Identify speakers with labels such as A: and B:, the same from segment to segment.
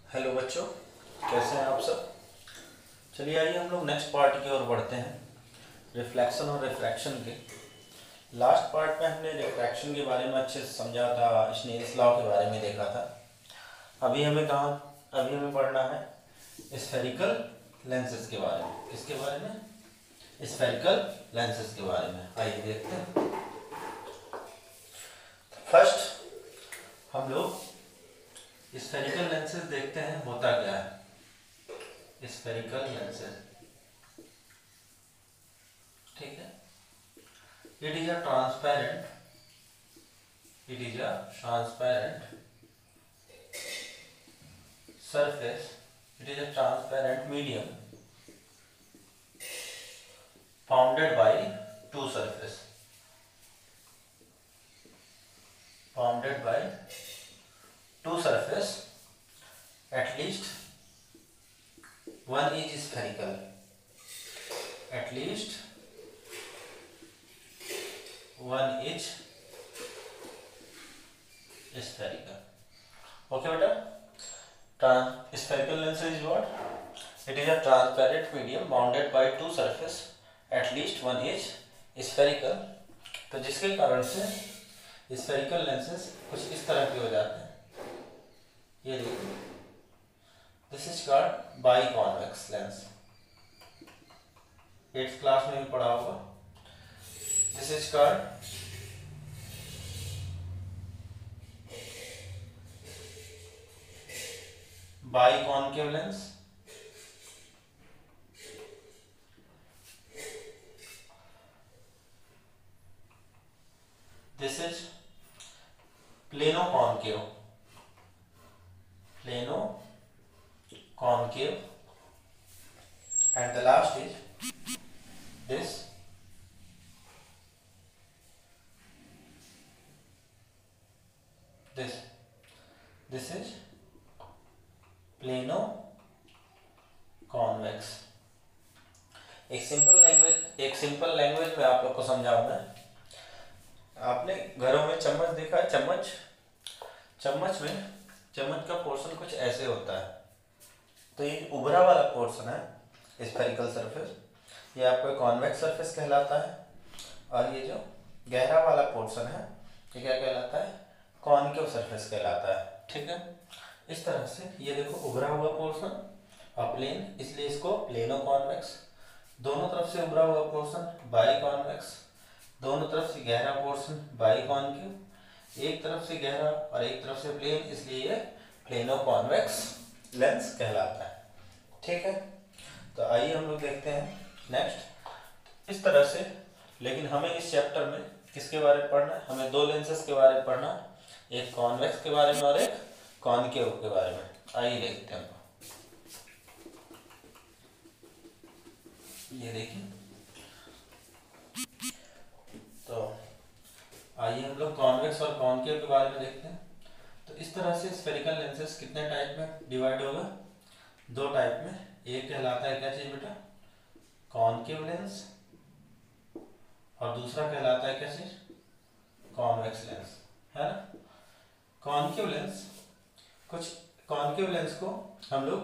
A: Hello बच्चों, कैसे हैं आप सब। चलिए आइए हम लोग नेक्स्ट पार्ट की ओर बढ़ते हैं, रिफ्लेक्शन और रिफ्रैक्शन के। लास्ट पार्ट में हमने रिफ्रैक्शन के बारे में अच्छे से समझा था, स्नेल्स लॉ के बारे में देखा था। अभी हमें पढ़ना है स्फेरिकल लेंसेज के बारे में। किसके बारे में? स्फेरिकल लेंसेज के बारे में। आइए देखते हैं। फर्स्ट हम लोग स्फेरिकल लेंसेज देखते हैं, होता क्या है स्फेरिकल लेंसेज। ठीक है, it is a transparent surface, it is a transparent medium bounded by two surface, at least one is spherical, at least one is spherical. Okay बेटा, spherical lens is what? It is a transparent medium bounded by two surface, at least one is spherical. तो जिसके कारण से spherical lenses कुछ इस तरह के हो जाते हैं। ये देखिए, this is called biconvex lens. 8th class में भी पढ़ा होगा। This is called biconcave lens, this is plano concave, and the last is this is plano convex. एक सिंपल लैंग्वेज में आप लोग को समझाऊं मैं। आपने घरों में चम्मच देखा है? चम्मच का पोर्शन कुछ ऐसे होता है। तो ये उभरा वाला पोर्शन है स्फेरिकल सरफेस, ये आपका कॉन्वेक्स सरफेस कहलाता है। और ये जो गहरा वाला पोर्शन है ये क्या कहलाता है? कॉन्केव सरफेस कहलाता है। ठीक है, इस तरह से ये देखो उभरा हुआ पोर्शन और प्लेन, इसलिए इसको प्लेनो कॉन्वेक्स। दोनों तरफ से उभरा हुआ पोर्शन बाई कॉन्वेक्स, दोनों तरफ से गहरा पोर्शन बाई कॉन्केव, एक तरफ से गहरा और एक तरफ से प्लेन, इसलिए ये प्लेनो कॉन्वेक्स लेंस कहलाता है। ठीक है, तो आइए हम लोग देखते हैं नेक्स्ट इस तरह से। लेकिन हमें इस चैप्टर में किसके बारे में पढ़ना है? हमें दो लेंसेज के बारे में पढ़ना है, एक कॉन्वेक्स के बारे में और एक कॉनकेव के बारे में। आइए देखते हैं। ये देखिए, तो आइए हम लोग कॉन्वेक्स और कॉनकेव के बारे में देखते हैं। तो इस तरह से स्फेरिकल लेंसेज कितने टाइप में डिवाइड होगा? दो टाइप में। एक कहलाता है क्या चीज बेटा? कॉनकेव लेंस, और दूसरा कहलाता है क्या चीज? कॉन्वेक्स लेंस, है ना। कॉनकेव लेंस को हम लोग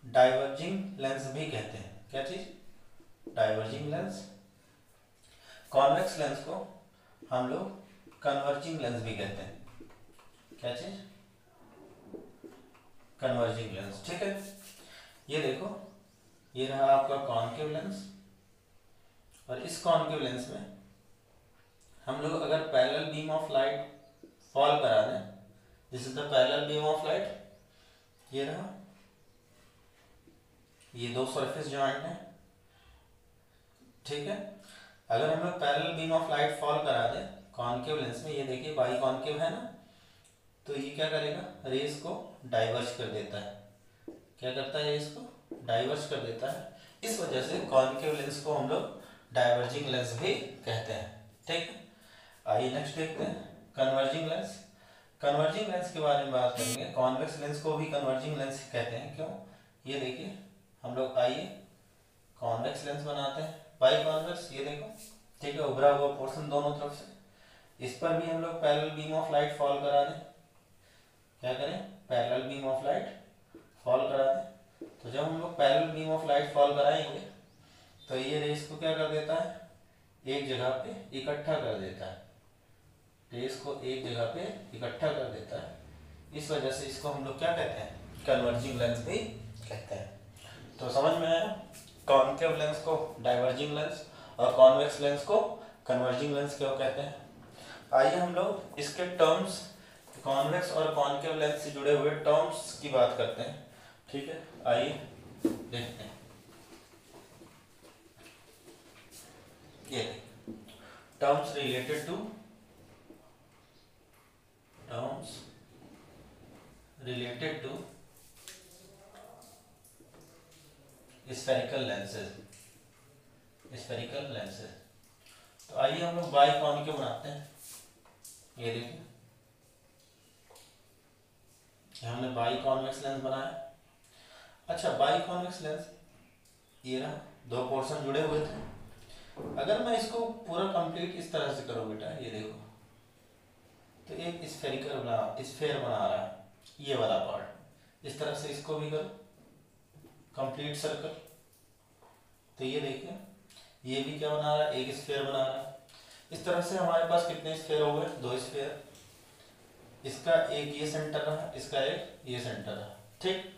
A: डाइवर्जिंग लेंस भी कहते हैं। क्या चीज? Diverging lens. कॉन्वेक्स लेंस को हम लोग कन्वर्जिंग लेंस भी कहते हैं। क्या चीज? Converging lens. ठीक है, ये देखो, ये रहा आपका कॉनकेव लेंस, और इस कॉनकेव लेंस में हम लोग अगर parallel beam of light fall करा दें, this is the parallel beam of light, ये रहा, ये दो सरफेस जॉइंट है। ठीक है, अगर हम लोग parallel beam of light fall करा दें कॉनकेव लेंस में, ये देखिए बाई कॉनकेव है ना, तो ये क्या करेगा? रेस को डाइवर्ज कर देता है। क्या करता है? इसको डाइवर्ज कर देता है। इस वजह से कॉनकेव लेंस को हम लोग डाइवर्जिंग लेंस भी कहते हैं। ठीक है, आइए नेक्स्ट देखते हैं कन्वर्जिंग लेंस। कन्वर्जिंग लेंस के बारे में बात करेंगे। कॉन्वेक्स लेंस को भी कन्वर्जिंग लेंस कहते हैं। क्यों? ये देखिए, हम लोग आइए कॉन्वेक्स लेंस बनाते हैं बाई कॉन्वेक्स। ये देखो, ठीक है, उभरा हुआ पोर्शन दोनों तरफ से, इस पर भी हम लोग parallel beam of light fall करा दें, क्या करें, parallel beam of light fall करा दें। तो जब हम लोग parallel beam of light fall कराएंगे तो ये रेस को क्या कर देता है, एक जगह पे इकट्ठा कर देता है, रेस को एक जगह पे इकट्ठा कर देता है। इस वजह से इसको हम लोग क्या कहते हैं, कन्वर्जिंग लेंस भी कहते हैं। तो समझ में आया, कॉनकेव लेंस को डाइवर्जिंग लेंस और कॉन्वेक्स लेंस को कन्वर्जिंग लेंस क्यों कहते हैं। आइए हम लोग इसके टर्म्स, कॉन्वेक्स और कॉनकेव लेंस से जुड़े हुए टर्म्स की बात करते हैं। ठीक है, आइए देखते हैं। ये terms related to spherical lenses. तो आइए हम लोग बाई कॉनकेव बनाते हैं। ये देखिए, हमने बाई कॉन्वेक्स लेंस बनाया। अच्छा, बाई कॉन्वेक्स लेंस ये रहा, दो पोर्शन जुड़े हुए थे। अगर मैं इसको पूरा कंप्लीट इस तरह से करूँ बेटा, ये देखो, तो एक स्फेयर बना रहा है ये वाला पार्ट। इस तरह से इसको भी करो कंप्लीट सर्कल, तो ये देखिए ये भी क्या बना रहा है, एक स्फेयर बना रहा है। इस तरह से हमारे पास कितने स्फेयर हो गए, दो स्फेयर। इसका एक ये सेंटर रहा, इसका एक ये सेंटर रहा। ठीक,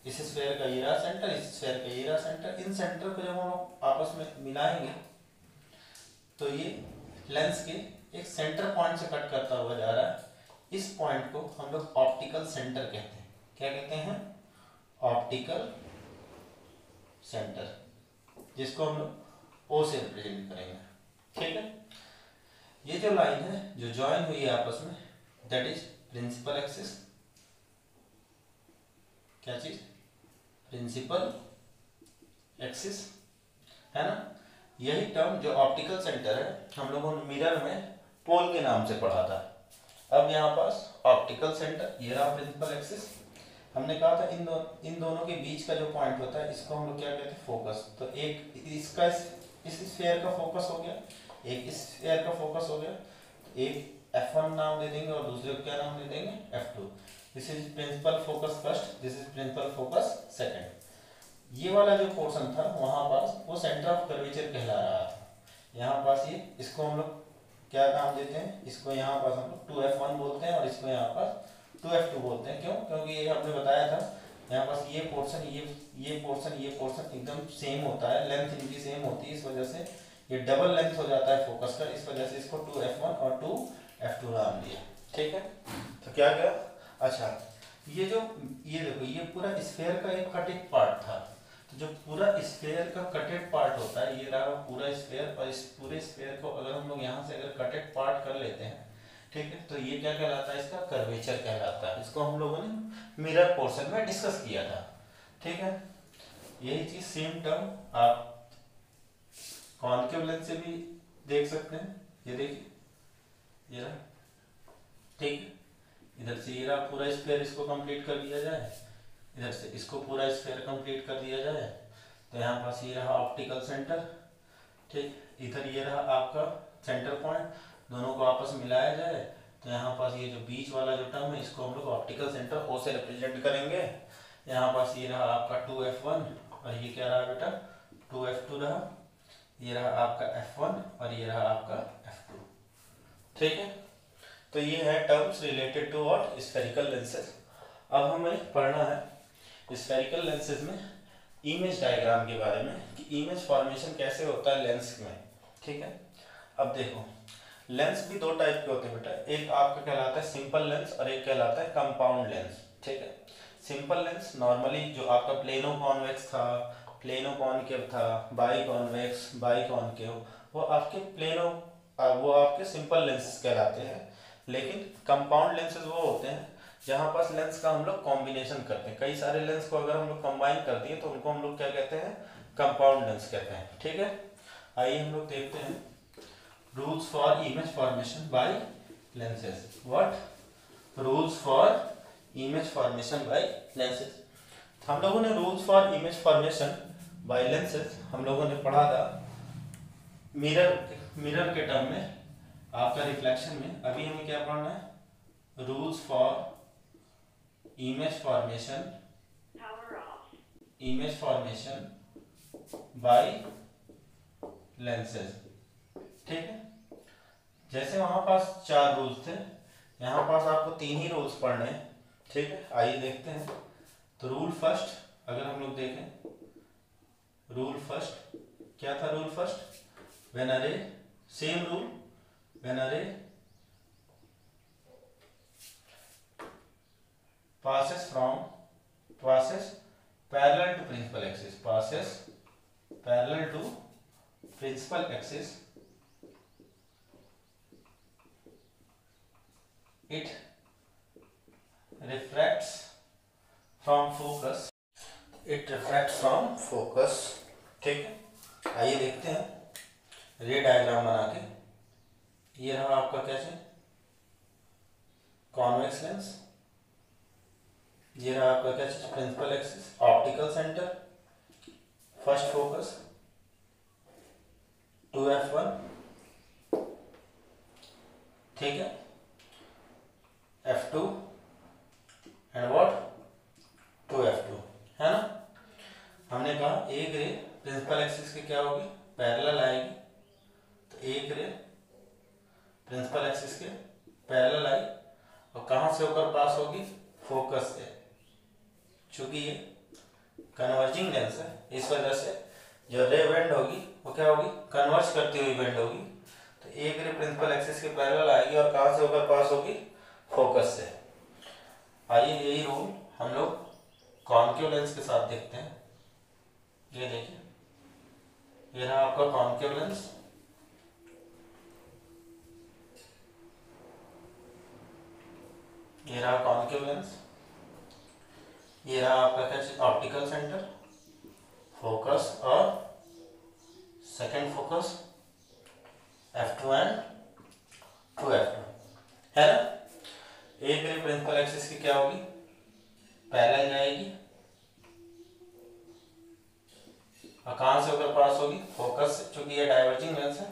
A: इस स्फेयर का ये रहा सेंटर, इस स्फेयर का ये रहा सेंटर। इन सेंटर को जब हम लोग आपस में मिलाएंगे तो ये लेंस के एक सेंटर पॉइंट से कट करता हुआ जा रहा है। इस पॉइंट को हम लोग ऑप्टिकल सेंटर कहते हैं। क्या कहते हैं, ऑप्टिकल सेंटर, जिसको हम लोग ओ से रिप्रेजेंट करेंगे। ठीक है, ये जो लाइन है जो ज्वाइन हुई है आपस में, दैट इज प्रिंसिपल एक्सिस। क्या चीज, प्रिंसिपल एक्सिस, है ना। यही टर्म जो ऑप्टिकल सेंटर है हम लोगों ने मिरर में पोल के नाम से पढ़ा था। अब यहाँ पास ऑप्टिकल सेंटर, ये रहा प्रिंसिपल एक्सिस। हमने कहा था इन दोनों के बीच का जो पॉइंट होता है इसको हम लोग क्या कहते हैं, फोकस। तो एक इसका इस स्फीयर का फोकस हो गया, एक इस स्फीयर का फोकस हो गया। तो एक F1 नाम दे देंगे और दूसरे को क्या नाम दे देंगे, F2। This is principal focus first, this is principal focus second. ये वाला जो पोर्शन था वहां पास वो सेंटर ऑफ कर्वेचर कहला रहा था। यहाँ पास ये, इसको हम लोग क्या नाम देते हैं, इसको यहाँ पास हम लोग 2F1 बोलते हैं और इसको यहाँ पास 2F2 बोलते हैं। क्यों, क्योंकि ये हमने बताया था यहाँ पास ये पोर्शन ये पोर्शन एकदम सेम होता है, लेंथ इनकी सेम होती है। इस वजह से ये डबल लेंथ हो जाता है फोकस का, इस वजह से इसको 2F1 और 2F2 नाम दिया। ठीक है, तो क्या गया, अच्छा ये देखो, ये पूरा स्फेयर का एक कटेड पार्ट था। तो जो पूरा स्फेयर का कटेड पार्ट होता है, ये रहा पूरा स्फेयर, और इस पूरे स्फेयर को अगर हम लोग यहाँ से अगर कटेड पार्ट कर लेते हैं, ठीक है, तो ये क्या कहलाता है, इसका कर्वेचर कहलाता है। इसको हम लोगों ने मिरर पोर्शन में डिस्कस किया था। ठीक है, यही चीज सेम टर्म आप कॉनकेव लेंस से भी देख सकते हैं। ये देखिए, ये रहा, ठीक है, इधर से ये रहा पूरा स्फेयर, इसको कंप्लीट कर दिया जाए, इधर से इसको पूरा स्फेयर कंप्लीट कर दिया जाए, तो यहाँ पास ये रहा ऑप्टिकल सेंटर। ठीक, इधर ये रहा आपका सेंटर पॉइंट, दोनों को आपस में मिलाया जाए तो यहाँ पास ये जो बीच वाला जो टर्म है इसको हम लोग ऑप्टिकल सेंटर ओ से रिप्रेजेंट करेंगे। यहाँ पास ये रहा आपका 2F1 और ये क्या रहा बेटा 2F2 रहा, ये रहा आपका F1 और ये रहा आपका F2। ठीक है, तो ये है terms related to what, spherical lenses. अब हमें पढ़ना है स्फेरिकल लेंसेज में इमेज डायग्राम के बारे में, कि इमेज फॉर्मेशन कैसे होता है लेंस में। ठीक है, अब देखो लेंस भी दो टाइप के होते हैं बेटा, एक आपका कहलाता है सिंपल लेंस और एक कहलाता है कंपाउंड लेंस। ठीक है, सिंपल लेंस नॉर्मली जो आपका प्लेनो कॉन्वेक्स था, प्लेनो कॉनकेव था, बाई कॉन्वेक्स, बाई कॉनकेव, वो आपके सिंपल लेंसेज कहलाते हैं। लेकिन कंपाउंड लेंसेज वो होते हैं जहाँ पास लेंस का हम लोग कॉम्बिनेशन करते हैं, कई सारे लेंस को अगर हम लोग कंबाइन कर दिए तो उनको हम लोग क्या कहते हैं, कंपाउंड लेंस कहते हैं। ठीक है, आइए हम लोग देखते हैं rules for image formation by lenses. What rules for image formation by lenses. हम लोगों ने rules for image formation by lenses हम लोगों ने पढ़ा था मिरर के टर्म में, आपका रिफ्लेक्शन में। अभी हमें क्या पढ़ना है, rules for image formation by lenses. ठीक है, जैसे वहां पास 4 रूल्स थे, यहाँ पास आपको 3 ही रूल्स पढ़ने हैं। ठीक है, आइए देखते हैं। तो रूल फर्स्ट अगर हम लोग देखें, रूल फर्स्ट क्या था? रूल फर्स्ट, व्हेन अरे, सेम रूल, व्हेन अरे passes parallel to principal axis, passes parallel to principal axis, it refracts from focus, ठीक है, आइए देखते हैं रे डायग्राम बना के। ये रहा आपका क्या है? Convex lens. ये रहा आपका क्या चीज? Principal axis, optical centre, first focus 2f1, ठीक है, f2 एंड व्हाट 2f2, है ना। हमने कहा एक रे प्रिंसिपल एक्सिस की क्या होगी? पैरेलल आएगी। तो एक रे प्रिंसिपल एक्सिस के पैरेलल आई और कहां से होकर पास होगी? फोकस से। चूंकि ये कन्वर्जिंग लेंस है, इस वजह से जो रे बेंड होगी वो क्या होगी? कन्वर्ज करती हुई बेंड होगी। तो एक रे प्रिंसिपल एक्सिस के पैरेलल आएगी और कहां से होकर पास होगी? फोकस से। आइए यही रूल हम लोग कॉन्केव लेंस के साथ देखते हैं। ये देखिए, ये रहा आपका कॉन्केव लेंस। ये रहा कॉन्केव लेंस। ये रहा आपका क्या चीज? ऑप्टिकल सेंटर, फोकस और second focus f2 and 2f2, है ना। एक रे प्रिंसिपल एक्सिस की क्या होगी? पैरेलल जाएगी और कहां से होकर पास होगी? फोकस से। चूंकि ये डाइवर्जिंग लेंस है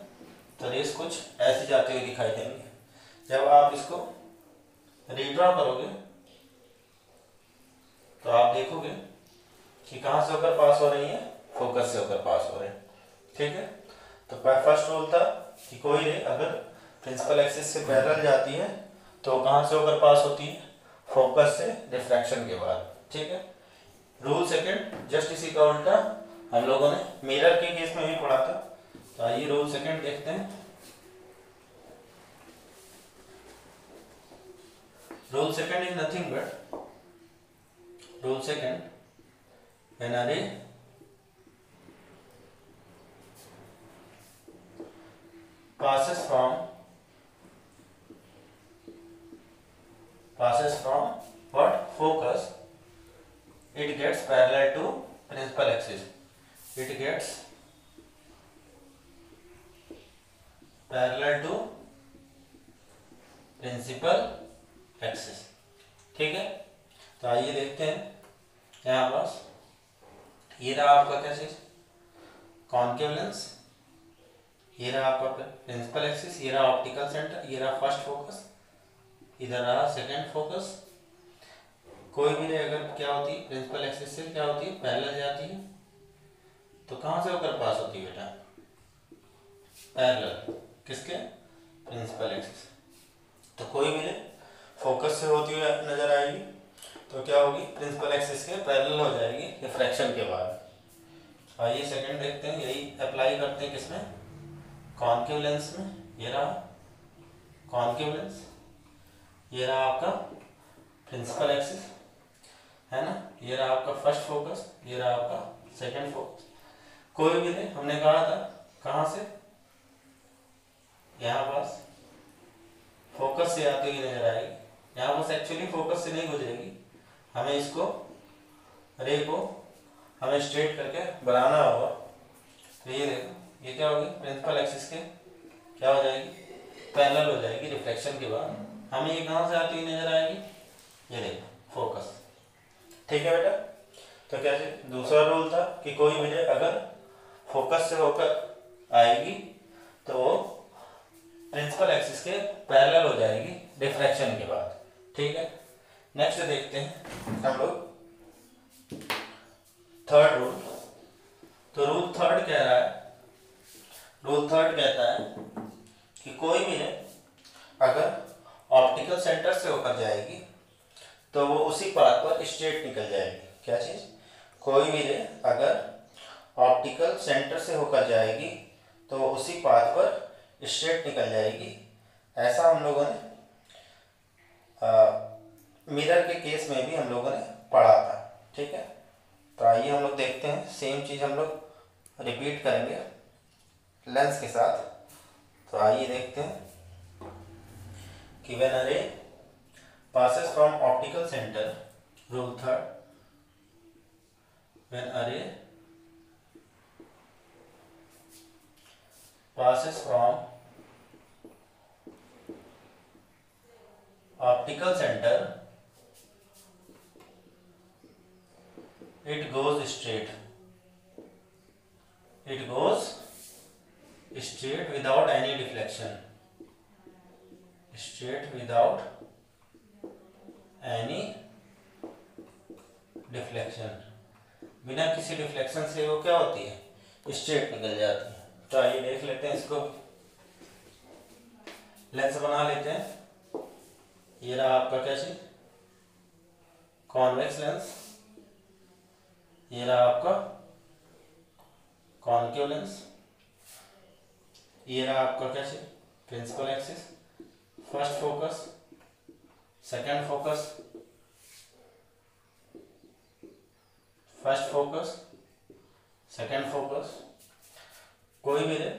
A: तो रेस कुछ ऐसे जाते हुए दिखाई देंगे। जब आप इसको रीड्रॉ करोगे तो आप देखोगे कि कहां से होकर पास हो रही है? फोकस से होकर पास हो रहे हैं। ठीक है, तो फर्स्ट रूल था कि कोई रे अगर प्रिंसिपल एक्सिस से पैरेलल जाती है तो कहां से होकर पास होती है? फोकस से, रिफ्रैक्शन के बाद। ठीक है, रूल सेकंड जस्ट इसी का उल्टा हम लोगों ने मिरर के केस में भी पढ़ा था। तो आइए रूल सेकंड देखते हैं। Rule second is nothing but, rule second, when a रे passes from what? Focus, it gets parallel to principal axis, it gets parallel to principal axis। ठीक है, तो आइए देखते हैं यहाँ पास। ये रहा आपका क्या चीज? Concave lens. ये रहा आपका प्रिंसिपल एक्सिस, ये रहा ऑप्टिकल सेंटर, ये रहा फर्स्ट फोकस, इधर रहा सेकंड फोकस। कोई भी रे अगर क्या होती है? प्रिंसिपल एक्सिस से क्या होती है? पैरेलल जाती है। तो कहां से होकर पास होती है बेटा? पैरेलल किसके? Principal axis. तो कोई भी रे फोकस से होती हुई नजर आएगी तो क्या होगी? प्रिंसिपल एक्सिस के पैरेलल हो जाएगी रिफ्रैक्शन के बाद। आइए सेकंड देखते हैं, यही अप्लाई करते हैं किसमें? कॉन्केव लेंस में। ये रहा कॉन्केव लेंस, ये रहा आपका प्रिंसिपल एक्सिस, है ना। ये रहा आपका फर्स्ट फोकस, ये रहा आपका सेकंड फोकस। कोई भी नहीं, हमने कहा था कहां से? यहाँ पास फोकस से आती हुई नजर आएगी। यहाँ पास एक्चुअली फोकस से नहीं गुजरेगी, हमें इसको रे को हमें स्ट्रेट करके बनाना होगा। तो ये देखो, ये क्या होगी? प्रिंसिपल एक्सिस के क्या हो जाएगी? पैरेलल हो जाएगी रिफ्लेक्शन के बाद। हमें ये कहां से आती हुई नजर आएगी? ये देखो फोकस। ठीक है बेटा, तो क्या दूसरा रूल था कि कोई भी रे अगर फोकस से होकर आएगी तो वो प्रिंसिपल एक्सिस के पैरेलल हो जाएगी रिफ्रैक्शन के बाद। ठीक है, नेक्स्ट देखते हैं हम लोग थर्ड रूल। तो रूल थर्ड कह रहा है, रूल थर्ड कहता है कि कोई भी रे अगर ऑप्टिकल सेंटर से होकर जाएगी तो वो उसी पाथ पर स्ट्रेट निकल जाएगी। क्या चीज? कोई भी रे अगर ऑप्टिकल सेंटर से होकर जाएगी तो वो उसी पाथ पर स्ट्रेट निकल जाएगी। ऐसा हम लोगों ने मिरर के केस में भी हम लोगों ने पढ़ा था। ठीक है, तो आइए हम लोग देखते हैं, सेम चीज़ हम लोग रिपीट करेंगे लेंस के साथ। तो आइए देखते हैं कि व्हेन अ रे passes from optical center, rule third, when a ray passes from optical center, it goes straight. It goes straight without any deflection. Straight without any deflection, बिना किसी डिफ्लेक्शन से वो क्या होती है? स्ट्रेट निकल जाती है। तो आइए देख लेते हैं इसको, लेंस बना लेते हैं। ये रहा आपका क्या चीज? Convex lens. ये रहा आपका कॉनकेव लेंस। ये रहा आपका क्या चीज? Principal axis. First focus, second focus, first focus, second focus. कोई भी रे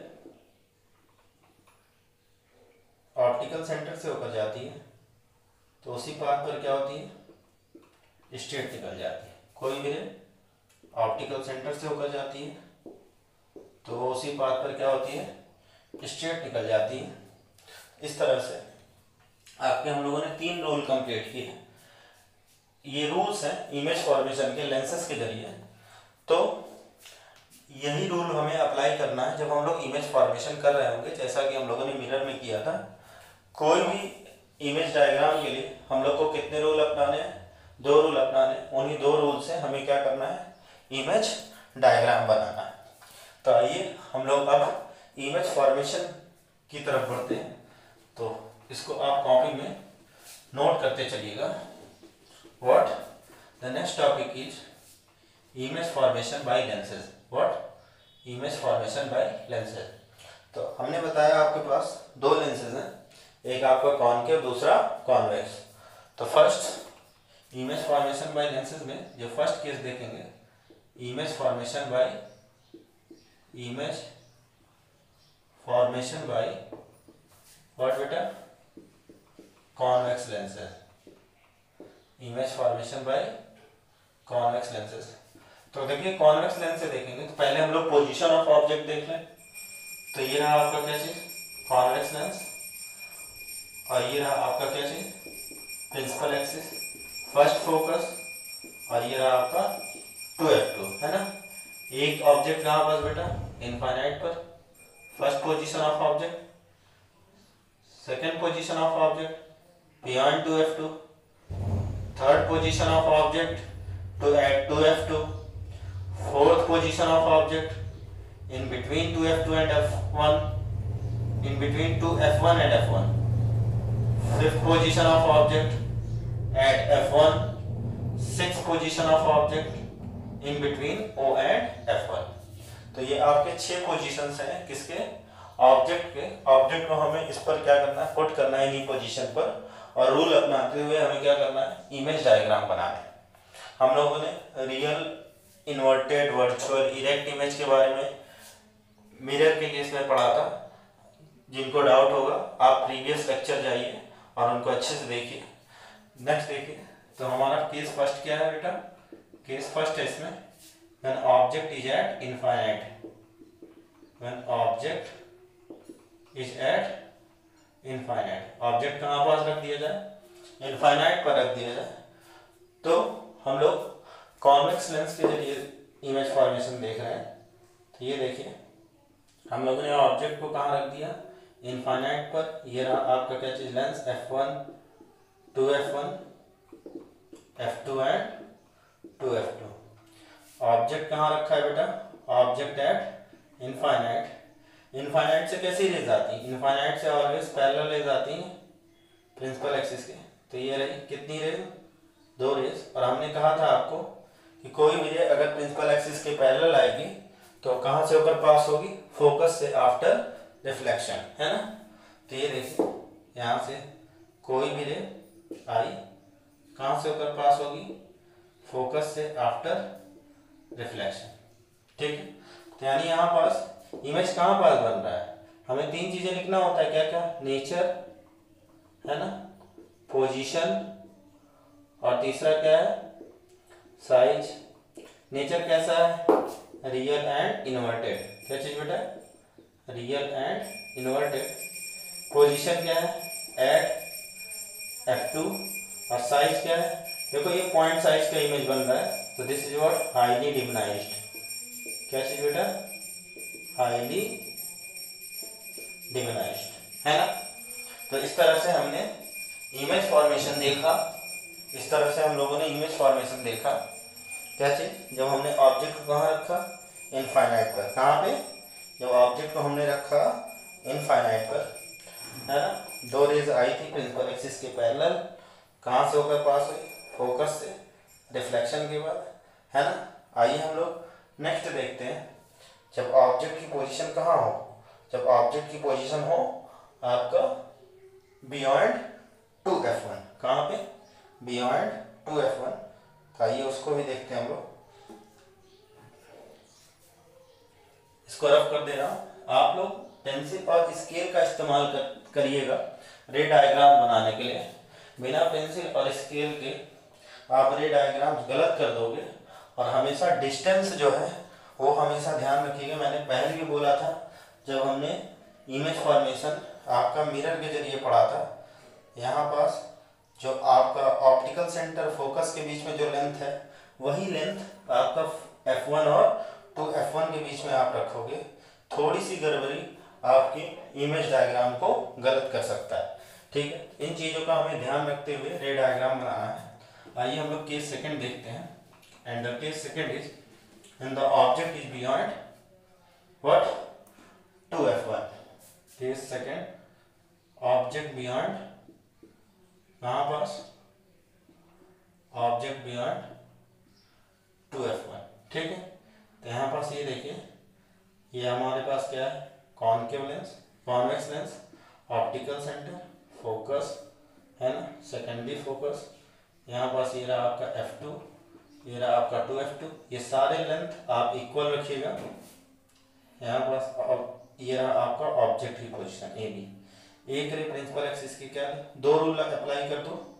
A: ऑप्टिकल सेंटर से होकर जाती है तो उसी पाथ पर क्या होती है? स्ट्रेट निकल जाती है। कोई भी रे ऑप्टिकल सेंटर से होकर जाती है तो वो उसी पाथ पर क्या होती है? स्ट्रेट निकल जाती है। इस तरह से आपके हम लोगों ने 3 रूल कंप्लीट किए। ये रूल्स हैं इमेज फॉर्मेशन के लेंसेज के जरिए। तो यही रूल हमें अप्लाई करना है जब हम लोग इमेज फॉर्मेशन कर रहे होंगे, जैसा कि हम लोगों ने मिरर में किया था। कोई भी इमेज डायग्राम के लिए हम लोग को कितने रूल अपनाने हैं? 2 रूल अपनाने। उन्हीं 2 रूल से हमें क्या करना है? इमेज डायग्राम बनाना है। तो आइए हम लोग अब इमेज फॉर्मेशन की तरफ बढ़ते हैं। तो इसको आप कॉपी में नोट करते चलिएगा। What? The next topic is image formation by lenses. What? Image formation by lenses. तो हमने बताया आपके पास 2 लेंसेज हैं, एक आपका कॉनकेव, दूसरा कॉन्वेक्स। तो first image formation by lenses में जो फर्स्ट केस देखेंगे, इमेज फॉर्मेशन बाय व्हाट बेटा? Convex lenses. Image formation by convex lenses. तो देखिए कॉन्वेक्स लेंस से देखेंगे तो पहले हम लोग पोजीशन ऑफ ऑब्जेक्ट देख लें। तो ये रहा आपका क्या चीज? Convex lens. और ये रहा आपका क्या चीज? Principal axis, first focus. और ये रहा आपका 2f2, है ना? एक ऑब्जेक्ट कहाँ पास बेटा? इनफाइनाइट पर। First position of object, second position of object beyond 2f2, third position of object to at 2f2, fourth position of object in between 2f2 and f1, in between 2f1 and f1, fifth position of object at f1, sixth position of object in between o and f1। तो ये आपके 6 positions हैं किसके? Object के। Object को हमें इस पर क्या करना है? पुट करना है इन्हीं पोजीशन पर। और रूल अपनाते हुए हमें क्या करना है? इमेज डायग्राम बनाना है। हम लोगों ने real, inverted, virtual, erect image के बारे में मिरर के केस में पढ़ा था। जिनको डाउट होगा आप प्रीवियस लेक्चर जाइए और उनको अच्छे से देखिए। नेक्स्ट देखिए, तो हमारा केस फर्स्ट क्या है बेटा? केस फर्स्ट है इसमें, when object is eight infinite. When object is eight infinite, object कहाँ पास रख दिया जाए? इनफाइनाइट पर रख दिया जाए। तो हम लोग कॉन्वेक्स लेंस के जरिए इमेज फॉर्मेशन देख रहे हैं। तो ये देखिए हम लोगों ने ऑब्जेक्ट को कहाँ रख दिया? इनफाइनाइट पर। ये रहा आपका क्या चीज? Lens f1, 2f1, F2 and 2F2। Object कहाँ रखा है बेटा? Object at infinite. इनफाइनाइट से कैसी रेज आती है? इनफाइनाइट से ऑलवेज पैरेलल रेज आती हैं प्रिंसिपल एक्सिस के। तो ये रही कितनी रेज? 2 रेज। और हमने कहा था आपको कि कोई भी रे अगर प्रिंसिपल एक्सिस के पैरेलल आएगी तो कहाँ से होकर पास होगी? फोकस से आफ्टर रिफ्लेक्शन, है ना। तो ये देखिए यहाँ से कोई भी रे आई कहाँ से होकर पास होगी? फोकस से आफ्टर रिफ्लेक्शन, ठीक है। तो यानी यहाँ पास इमेज कहाँ पास बन रहा है? हमें 3 चीजें लिखना होता है, क्या क्या? नेचर, है ना, पोजीशन, और तीसरा क्या है? साइज। नेचर कैसा है? Real and inverted. क्या चीज बेटा? Real and inverted. पोजीशन क्या है? Eight F2। और साइज क्या है? देखो ये पॉइंट साइज का इमेज बन रहा है, तो दिस इज व्हाट? हाईली डिमनाइज्ड। क्या चीज बेटा? हाईली डिमनाइज्ड, है ना। तो इस तरह से हमने इमेज फॉर्मेशन देखा। इस तरह से हम लोगों ने इमेज फॉर्मेशन देखा। क्या चीज? जब हमने ऑब्जेक्ट को कहाँ रखा? इनफाइनाइट पर। कहाँ पे? जब ऑब्जेक्ट को हमने रखा इनफाइनाइट पर, है ना। 2 रेज आई थी प्रिंसिपल एक्सिस के पैरेलल, कहाँ से होकर पास हुई? फोकस से रिफ्लेक्शन के बाद, है ना। आइए हम लोग नेक्स्ट देखते हैं। जब ऑब्जेक्ट की पोजीशन कहाँ हो? जब ऑब्जेक्ट की पोजीशन हो आपका बियॉन्ड 2F1। कहाँ पे? Beyond 2F1। आइए उसको भी देखते हैं हम लोग। इसको रफ कर दे रहा हूँ। आप लोग पेंसिल और स्केल का इस्तेमाल करिएगा रे डायग्राम बनाने के लिए। बिना पेंसिल और स्केल के आप रे डायग्राम गलत कर दोगे। और हमेशा डिस्टेंस जो है वो हमेशा ध्यान रखिएगा। मैंने पहले भी बोला था जब हमने इमेज फॉर्मेशन आपका मिरर के जरिए पढ़ा था, यहाँ पास जो आपका ऑप्टिकल सेंटर फोकस के बीच में जो लेंथ है वही लेंथ आपका F1 और 2F1 के बीच में आप रखोगे। थोड़ी सी गड़बड़ी आपकी इमेज डायग्राम को गलत कर सकता है, ठीक है। इन चीज़ों का हमें ध्यान रखते हुए रे डायग्राम बनाना है। आइए हम लोग केस सेकंड देखते हैं। And the case second is when the object is beyond what? 2F1। Case second, object beyond कहाँ पास? ऑब्जेक्ट बियॉन्ड 2F1, ठीक है। तो यहाँ पास ये देखिए, ये हमारे पास क्या है? Concave lens, convex lens, optical centre, focus, है ना, सेकेंडरी फोकस। यहाँ पास ये रहा आपका F2, ये रहा आपका 2F2। ये सारे लेंथ आप इक्वल रखिएगा। यहाँ पास ये रहा आपका ऑब्जेक्ट की पोजीशन AB। एक रे प्रिंसिपल एक्सिस की क्या है? 2 रूल अप्लाई कर दो।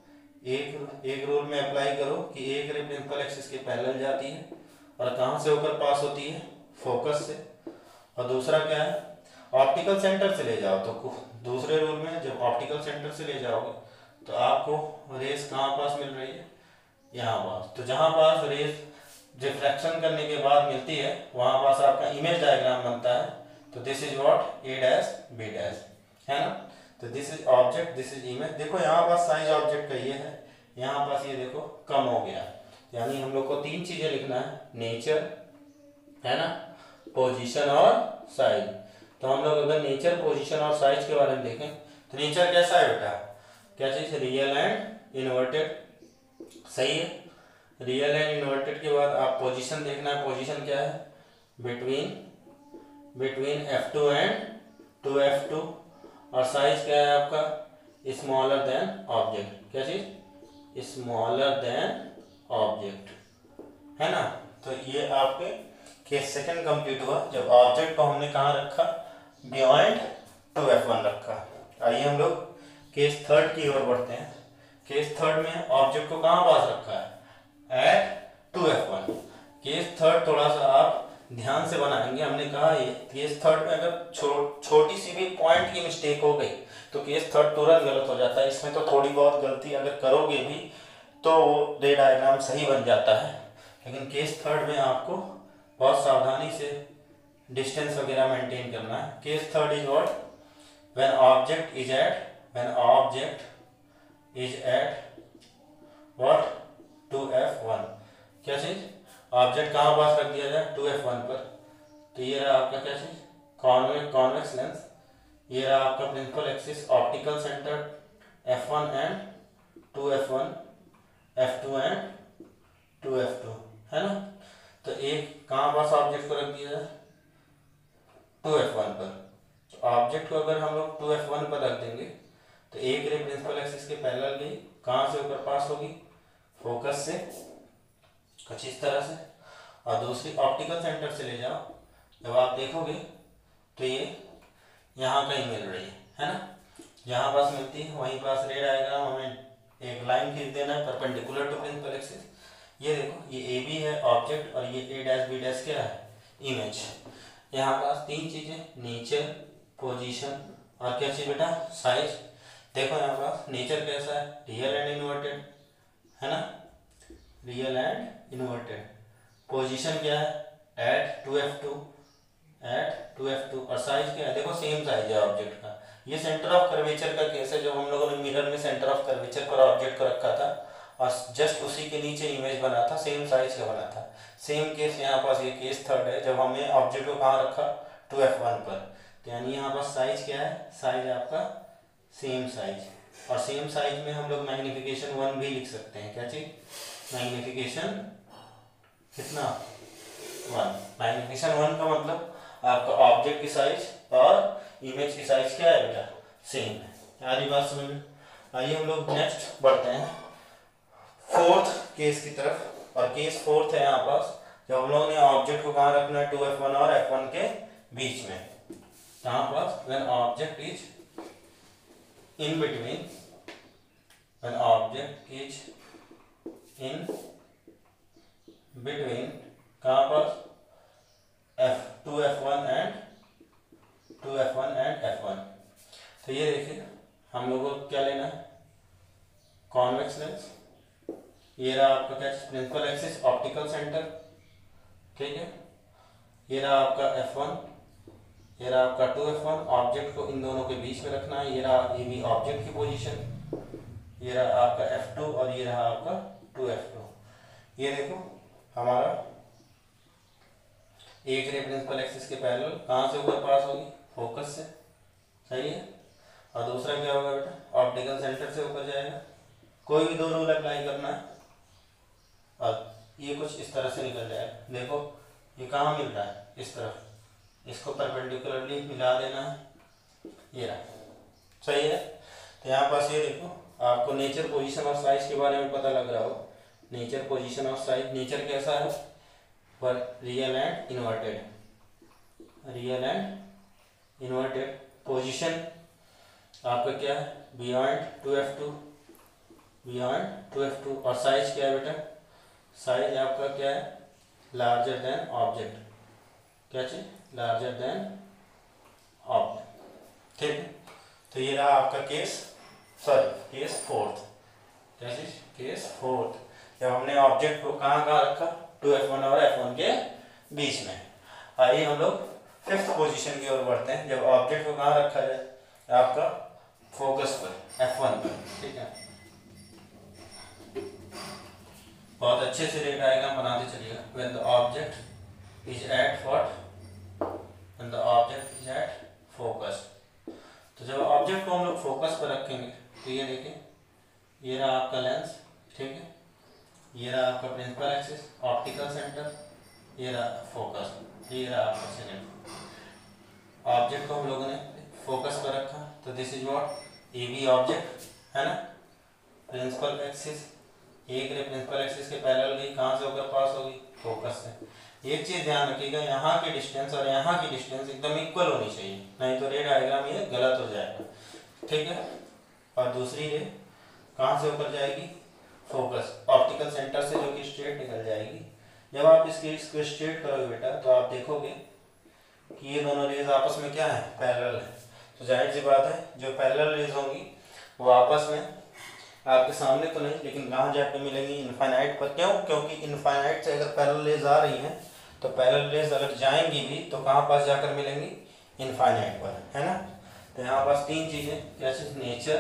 A: एक रूल में अप्लाई करो कि एक रे प्रिंसिपल एक्सिस के पैरेलल जाती है और कहाँ से होकर पास होती है? फोकस से। और दूसरा क्या है? ऑप्टिकल सेंटर से ले जाओ। तो दूसरे रूल में जब ऑप्टिकल सेंटर से ले जाओगे तो आपको रेस कहाँ पास मिल रही है? यहाँ पास। तो जहाँ पास रेस रिफ्रैक्शन करने के बाद मिलती है वहाँ पास आपका इमेज डायग्राम बनता है। तो this is what? A dash B dash, है ना। तो this is object, this is image. देखो यहाँ पास साइज ऑब्जेक्ट का ये है, यहाँ पास ये देखो कम हो गया। यानी हम लोग को 3 चीजें लिखना है, नेचर, है ना, पोजीशन और साइज। तो हम लोग अगर नेचर, पोजीशन और साइज के बारे में देखें तो नेचर कैसा है बेटा? क्या चीज? रियल एंड इन्वर्टेड, सही है। रियल एंड इन्वर्टेड के बाद आप पोजीशन देखना है। पोजीशन क्या है? Between F2 and 2F2। और साइज क्या है आपका? Smaller than object. क्या चीज? स्मॉलर देन ऑब्जेक्ट, है ना। तो ये आपके केस सेकंड कंप्लीट हुआ जब ऑब्जेक्ट को हमने कहाँ रखा? बियॉन्ड 2F1 रखा। आइए हम लोग केस थर्ड की ओर बढ़ते हैं। केस थर्ड में ऑब्जेक्ट को कहाँ पास रखा है? Eight 2F1। केस थर्ड थोड़ा सा आप ध्यान से बनाएंगे। हमने कहा ये केस थर्ड में अगर छोटी सी भी पॉइंट की मिस्टेक हो गई तो केस थर्ड तुरंत गलत हो जाता है। इसमें तो थोड़ी बहुत गलती अगर करोगे भी तो वो रे डायग्राम सही बन जाता है। लेकिन केस थर्ड में आपको बहुत सावधानी से डिस्टेंस वगैरह मेंटेन करना है। Case third is what? When object is at what? 2 क्या चीज, ऑब्जेक्ट कहाँ पास रख दिया जाए, 2f1 पर। तो ये रहा आपका क्या चीज, कॉन्वेक्स लेंस। ये रहा आपका principal axis, optical centre f1 and 2f1, f2 and 2f2, है ना। तो एक कहाँ पास ऑब्जेक्ट को रख दिया जाए, 2f1 पर। तो ऑब्जेक्ट को अगर हम लोग 2f1 पर रख देंगे तो एक रे प्रिंसिपल एक्सिस के पैरेलल गई, कहाँ से होकर पास होगी, फोकस से, कुछ इस तरह से, और दूसरी ऑप्टिकल सेंटर से ले जाओ, जब आप देखोगे तो ये यहाँ कहीं मिल रही है ना। जहाँ पास मिलती है वहीं पास रे डायग्राम हमें एक लाइन खींच देना है परपेंडिकुलर टू प्रिंसिपल एक्सिस। ये देखो ये ए बी है ऑब्जेक्ट, और ये ए डैश बी डैश क्या है, इमेज। यहाँ पास तीन चीजें, नेचर, पोजीशन और क्या चीज बेटा, साइज। देखो यहाँ पास नेचर कैसा है, रियल एंड इन्वर्टेड, है ना, रियल एंड इन्वर्टेड। पोजीशन क्या है, एट 2f2, और साइज क्या है, देखो सेम साइज है ऑब्जेक्ट का। ये सेंटर ऑफ कर्वेचर का केस है, जब हम लोगों ने मिरर में सेंटर ऑफ कर्वेचर पर ऑब्जेक्ट को रखा था और जस्ट उसी के नीचे इमेज बना था, सेम साइज का बना था। सेम केस यहाँ पास, ये केस थर्ड है, जब हमने ऑब्जेक्ट को कहाँ रखा, 2f1 पर। तो यानी यहाँ पास साइज क्या है, साइज आपका सेम साइज, और सेम साइज में हम लोग मैग्निफिकेशन 1 भी लिख सकते हैं। क्या चीज, मैग्निफिकेशन कितना, 1। मैग्निफिकेशन 1 का मतलब आपका ऑब्जेक्ट की साइज और इमेज की साइज क्या है बेटा, सेम है। यारी बात समझ में। आइए हम लोग नेक्स्ट बढ़ते हैं फोर्थ केस की तरफ, और केस फोर्थ है यहाँ पास, जब हम लोग ने ऑब्जेक्ट को कहाँ रखना है, 2f1 और f1 के बीच में। यहाँ पास when object is in between, when object is in between, कहाँ पास, 2f1 एंड f1। तो ये देखिए हम लोगों को क्या लेना है, कॉन्वेक्स लेंस। ये रहा आपका क्या, प्रिंसिपल एक्सिस, ऑप्टिकल सेंटर, ठीक है। ये रहा आपका f1, ये रहा आपका 2f1, ऑब्जेक्ट को इन दोनों के बीच में रखना है। ये रहा ये भी ऑब्जेक्ट की पोजीशन, ये रहा आपका f2 और ये रहा आपका 2f2। ये देखो हमारा एक रे प्रिंसिपल एक्सिस के पैरेलल कहाँ से ऊपर पास होगी, फोकस से, सही है। और दूसरा क्या होगा बेटा, ऑप्टिकल सेंटर से ऊपर जाएगा। कोई भी दो रूल अप्लाई करना है, और ये कुछ इस तरह से निकल जाएगा। देखो ये कहाँ मिल रहा है, इस तरफ, इसको परपेंडिकुलरली मिला देना है, ये रहा, सही है। तो यहाँ पास ये देखो आपको नेचर, पोजीशन और साइज के बारे में पता लग रहा हो। नेचर, पोजीशन और साइज। नेचर कैसा है, पर real and inverted, real and inverted. Position आपका क्या है, बियॉन्ड 2f2, बियॉन्ड 2f2। और साइज क्या है बेटा, साइज आपका क्या है, लार्जर देन ऑब्जेक्ट। क्या चीज, लार्जर देन ऑब्जेक्ट, ठीक है। तो ये रहा आपका केस, सॉरी केस फोर्थ। क्या चीज, केस फोर्थ, जब हमने ऑब्जेक्ट को कहाँ कहाँ रखा, 2f1 और f1 के बीच में। आइए हम लोग फिफ्थ पोजीशन की ओर बढ़ते हैं, जब ऑब्जेक्ट को कहाँ रखा जाए, आपका फोकस पर, f1 पर, ठीक है। बहुत अच्छे से रे डायग्राम बनाते चलिएगा। When the object is at what, when the object is at focus. तो जब ऑब्जेक्ट को हम लोग फोकस पर रखेंगे तो ये देखिए, ये रहा आपका लेंस, ठीक है। ये रहा आपका प्रिंसिपल एक्सिस, ऑप्टिकल सेंटर, ये रहा फोकस, ये रहा आपका सेंटर। ऑब्जेक्ट को हम लोगों ने फोकस पर रखा, तो this is what, A B object, है ना। प्रिंसिपल एक्सिस, एक रे प्रिंसिपल एक्सिस के पैरेलल गई, कहाँ से होकर पास होगी, फोकस से। एक चीज ध्यान रखिएगा, यहाँ की डिस्टेंस और यहाँ की डिस्टेंस एकदम इक्वल होनी चाहिए, नहीं तो रे डायग्राम ये गलत हो जाएगा, ठीक है। और दूसरी रे कहाँ से ऊपर जाएगी, फोकस, ऑप्टिकल सेंटर से, जो कि स्ट्रेट निकल जाएगी। जब आप इसको स्ट्रेट करोगे बेटा तो आप देखोगे कि ये दोनों रेज आपस में क्या है, पैरेलल है। तो जाहिर सी बात है जो पैरेलल रेज होंगी वो आपस में आपके सामने तो नहीं, लेकिन कहाँ जाके मिलेंगी, इनफाइनाइट पर। क्यों, क्योंकि इनफाइनाइट से अगर पैरेलल रेज आ रही हैं तो पैरेलल रेज अगर जाएंगी भी तो कहाँ पास जाकर मिलेंगी, इनफाइनाइट पर, है ना। तो यहाँ पास तीन चीजें, क्या चीज, नेचर,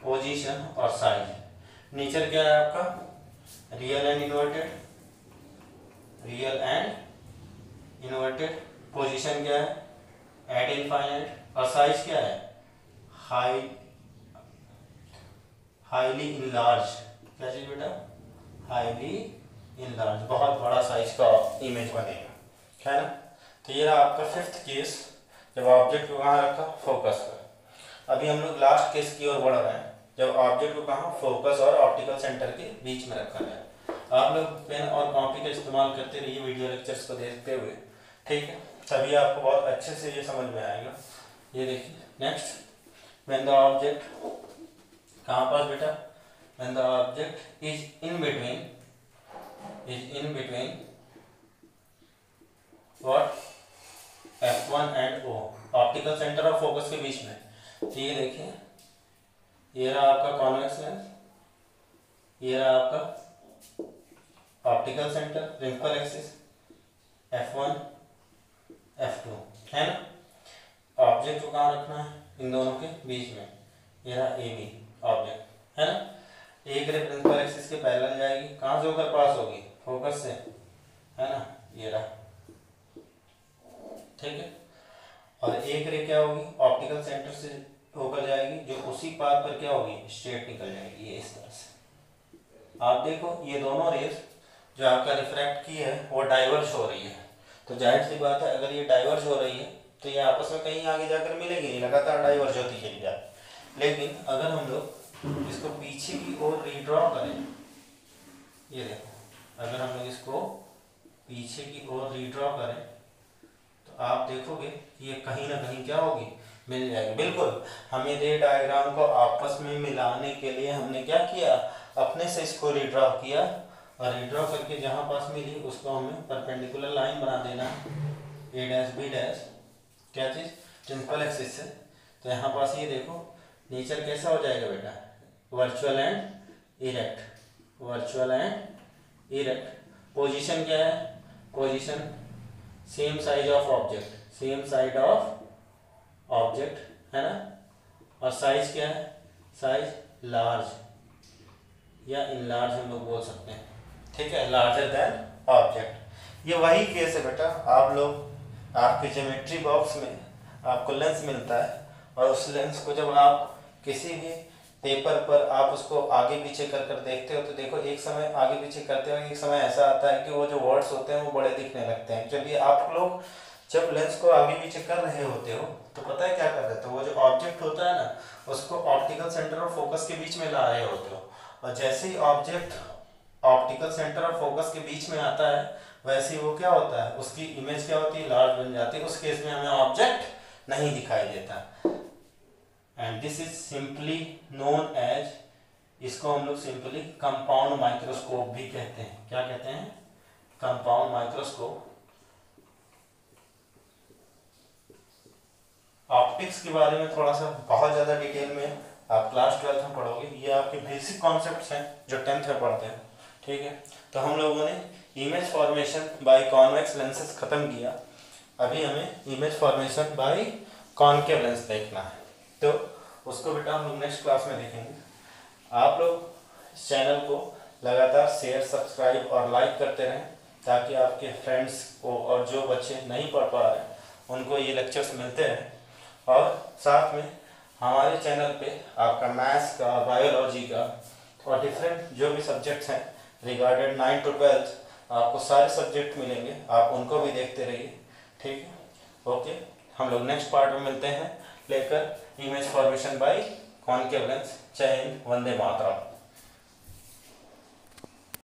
A: पोजीशन और साइज। नेचर क्या है आपका, real and inverted, real and inverted, position क्या है एट इनफाइनाइट, और साइज क्या है हाईली इनलार्ज। क्या चीज बेटा, हाईली इनलार्ज, बहुत बड़ा साइज का इमेज बनेगा, है ना। तो ये रहा आपका फिफ्थ केस, जब ऑब्जेक्ट को कहाँ रखा, फोकस पर। अभी हम लोग लास्ट केस की ओर बढ़ रहे हैं, जब ऑब्जेक्ट को कहाँ, फोकस और ऑप्टिकल सेंटर के बीच में रखा जाए। आप लोग पेन और कॉपी का इस्तेमाल करते रहिए वीडियो लेक्चर्स को देखते हुए, ठीक है, तभी आपको बहुत अच्छे से ये समझ में आएगा। ये देखिए नेक्स्ट, व्हेन द ऑब्जेक्ट, कहाँ पास बेटा, when the object is in between what, F1 and O, optical centre और फोकस के बीच में। तो ये देखिए, ये रहा आपका कॉन्वेक्स लेंस, ये रहा आपका optical centre, principal axis F1 F2, है ना। ऑब्जेक्ट को कहाँ रखना है, इन दोनों के बीच में। ये रहा AB ऑब्जेक्ट, है ना। एक रे प्रिंसिपल एक्सिस के पैरेलल जाएगी, कहाँ से होकर पास होगी, फोकस से, है ना, ये रहा, ठीक है। और एक रे क्या होगी, ऑप्टिकल सेंटर से होकर जाएगी, जो उसी पाथ पर क्या होगी, स्ट्रेट निकल जाएगी, ये इस तरह से। आप देखो ये दोनों रेस जो आपका रिफ्रैक्ट की है वो डाइवर्ज हो रही है, तो जाहिर सी बात है अगर ये डाइवर्ज हो रही है तो ये आपस में कहीं आगे जाकर मिलेगी नहीं, लगातार डाइवर्ज होती चली जाए। लेकिन अगर हम लोग इसको पीछे की ओर रीड्रॉ करें, ये देखो, अगर हम लोग इसको पीछे की ओर रीड्रॉ करें तो आप देखोगे कि ये कहीं ना कहीं क्या होगी, मिल जाएगी। बिल्कुल, हमें ये डायग्राम को आपस में मिलाने के लिए हमने क्या किया, अपने से इसको रीड्रॉ किया, और रीड्रॉ करके जहाँ पास मिली उसको हमें परपेंडिकुलर लाइन बना देना, A डैश B डैश, क्या चीज़, प्रिंसिपल एक्सिस से। तो यहाँ पास ये देखो नेचर कैसा हो जाएगा बेटा, virtual and erect, virtual and erect. Position क्या है, position same size of object, same side of object, है ना। और साइज क्या है, साइज लार्ज या इनलार्ज हम लोग बोल सकते हैं, ठीक है, लार्जर देन ऑब्जेक्ट। ये वही केस है बेटा, आप लोग आपके ज्योमेट्री बॉक्स में आपको लेंस मिलता है, और उस लेंस को जब आप किसी भी पेपर पर आप उसको आगे पीछे कर कर देखते हो तो देखो एक समय आगे पीछे करते हो, एक समय ऐसा आता है कि वो जो वर्ड्स होते हैं वो बड़े दिखने लगते हैं। चलिए आप लोग जब लेंस को आगे पीछे कर रहे होते हो तो पता है क्या कर रहे हो, वो जो ऑब्जेक्ट होता है ना उसको ऑप्टिकल सेंटर और फोकस के बीच में ला रहे होते हो, और जैसे ही ऑब्जेक्ट ऑप्टिकल सेंटर और फोकस के बीच में आता है वैसे ही वो क्या होता है, उसकी इमेज क्या होती है, लार्ज बन जाती है। उस केस में हमें ऑब्जेक्ट नहीं दिखाई देता, and this is simply known as, इसको हम लोग सिंपली कंपाउंड माइक्रोस्कोप भी कहते हैं। क्या कहते हैं, कंपाउंड माइक्रोस्कोप। ऑप्टिक्स के बारे में थोड़ा सा बहुत ज़्यादा डिटेल में आप क्लास 12th में पढ़ोगे, ये आपके बेसिक कॉन्सेप्ट्स हैं जो 10th में पढ़ते हैं, ठीक है। तो हम लोगों ने image formation by convex lenses खत्म किया, अभी हमें image formation by concave lens देखना है, तो उसको बेटा हम लोग नेक्स्ट क्लास में देखेंगे। आप लोग इस चैनल को लगातार शेयर, सब्सक्राइब और लाइक करते रहें ताकि आपके फ्रेंड्स को और जो बच्चे नहीं पढ़ पा रहे हैं उनको ये लेक्चर्स मिलते रहें, और साथ में हमारे चैनल पे आपका मैथ्स का, बायोलॉजी का और डिफरेंट जो भी सब्जेक्ट्स हैं रिगार्डेड 9 to 12 आपको सारे सब्जेक्ट मिलेंगे, आप उनको भी देखते रहिए, ठीक है। ओके, हम लोग नेक्स्ट पार्ट में मिलते हैं लेकर image formation by concave lens. जय हिंद, वंदे मातरम।